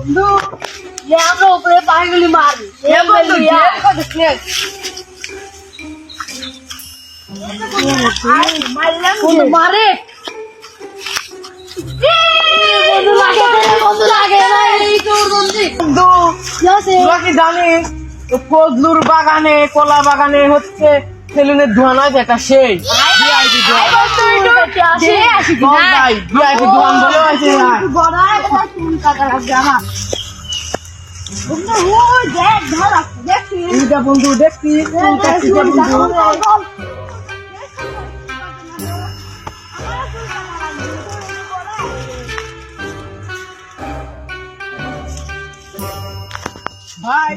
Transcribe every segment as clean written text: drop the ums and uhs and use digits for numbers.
বন্ধু ये আমরা উপরে পাগলি মারি এ বন্ধু মারলাম বন্ধু মারে বন্ধু লাগে না এই তোর বন্ধু তোরা কি জানিস ফজলুর বাগানে কলা বাগানে হচ্ছে সেলুনের ধোঁয়া নয় যেটা সেই ভিআইপি ধোঁয়া ভিআইপি ধোঁয়া বলে আছে বন্ধু দেখছি ভাই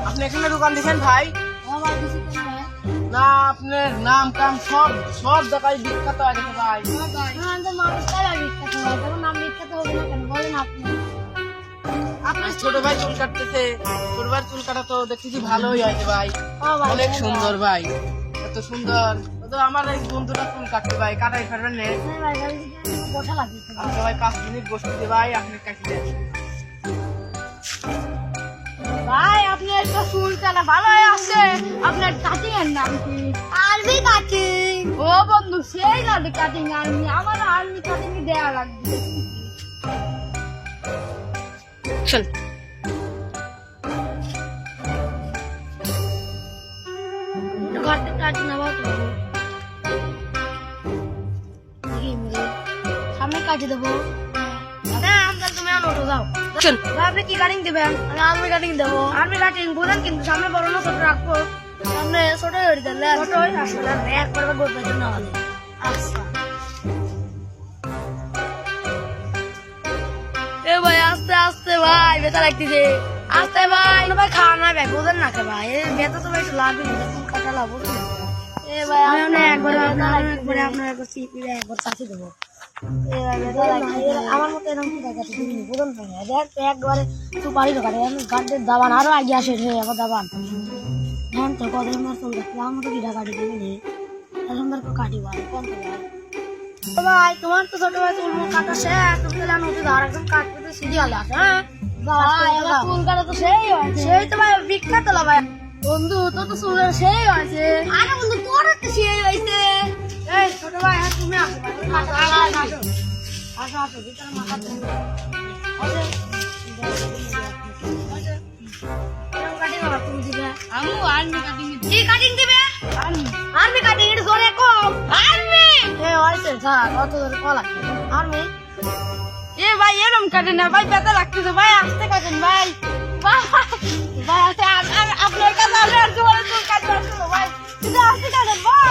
আপনি এখানে দোকান দিচ্ছেন ভাই না আপনার নাম কাম সব জায়গায় বিখ্যাত আছে ভাই আপনার ছোট ভাই চুল কাটতেছে ছোট ভাই চুল কাটা তো দেখতেছি ভালোই হয়েছে ভাই অনেক সুন্দর ভাই এত সুন্দর তো আমার এই বন্ধুটা চুল কাটতে ভাই কাটাই ফেরবেন নে আচ্ছা ভাই 5 মিনিট বসতে ভাই আপনি কাটতে ভাই আপনি একটা চুল কাটা ভালো আছে আপনার কাটিং এর নাম কি আর্মি কাটিং ও বন্ধু সেই না কাটিং আর্মি আমার আর্মি কাটিং দেয়া লাগবে চল ঘরতে কাটি না বাবা সামনে কাটি দেবো হ্যাঁ আমরা তুমি আনো যাও চল আপনি কি কাটিং দিবেন আমি আর্মি কাটিং দেবো আর্মি কাটিং বুঝেন কিন্তু সামনে বড় না ছোট রাখবো সামনে ছোট হয়ে দিলে ছোট হয়ে আসলে একবার গোটা জন্য আমাদের আচ্ছা এ ভাই আস্তে আস্তে ভাই ব্যথা লাগতেছে আস্তে ভাই ভাই খাওয়া না ভাই বুঝেন না কে ভাই ব্যথা তো ভাই লাগবে কাটা লাগবো এ ভাই আমি একবার আপনার একবার সিপি একবার চাষি দেবো আমার মতো এরকম কি দেখাচ্ছে তুমি বুঝুন না দেখ একবারে তুই পারি তো কাটে আমি গাড়ির দাবান আরো আগে আসে এখন দাবান হ্যাঁ তো কত আমার চল দেখতে আমার মতো কিটা কাটি দিবি নে সুন্দর করে কাটি ভাই কোন তো ভাই তোমার তো ছোট ভাই চুল কাটা শেষ তুমি তাহলে নতুন আর একদম কাটতে তো সিরিয়াল আছে হ্যাঁ ভাই আমার চুল কাটা তো সেই হয়েছে সেই তো ভাই বিখ্যাত হলো ভাই বন্ধু তো তো চুল সেই হয়েছে আরে বন্ধু তোর তো সেই হয়েছে এই ছোট ভাই হ্যাঁ তুমি আসো আসো আসো ভিতরে মাথা তুমি দিবে আমি আর্মি কাটিং কি কাটিং দিবে আর্মি কাটিং এর জোরে কম আর্মি এ ওইছে যা কত জোরে কলা আর্মি এ ভাই এরকম কাটে না ভাই ব্যথা লাগতেছে ভাই আস্তে কাটেন ভাই ভাই আস্তে আপনার কাছে আর জোরে চুল কাটতে ভাই আস্তে কাটেন ভাই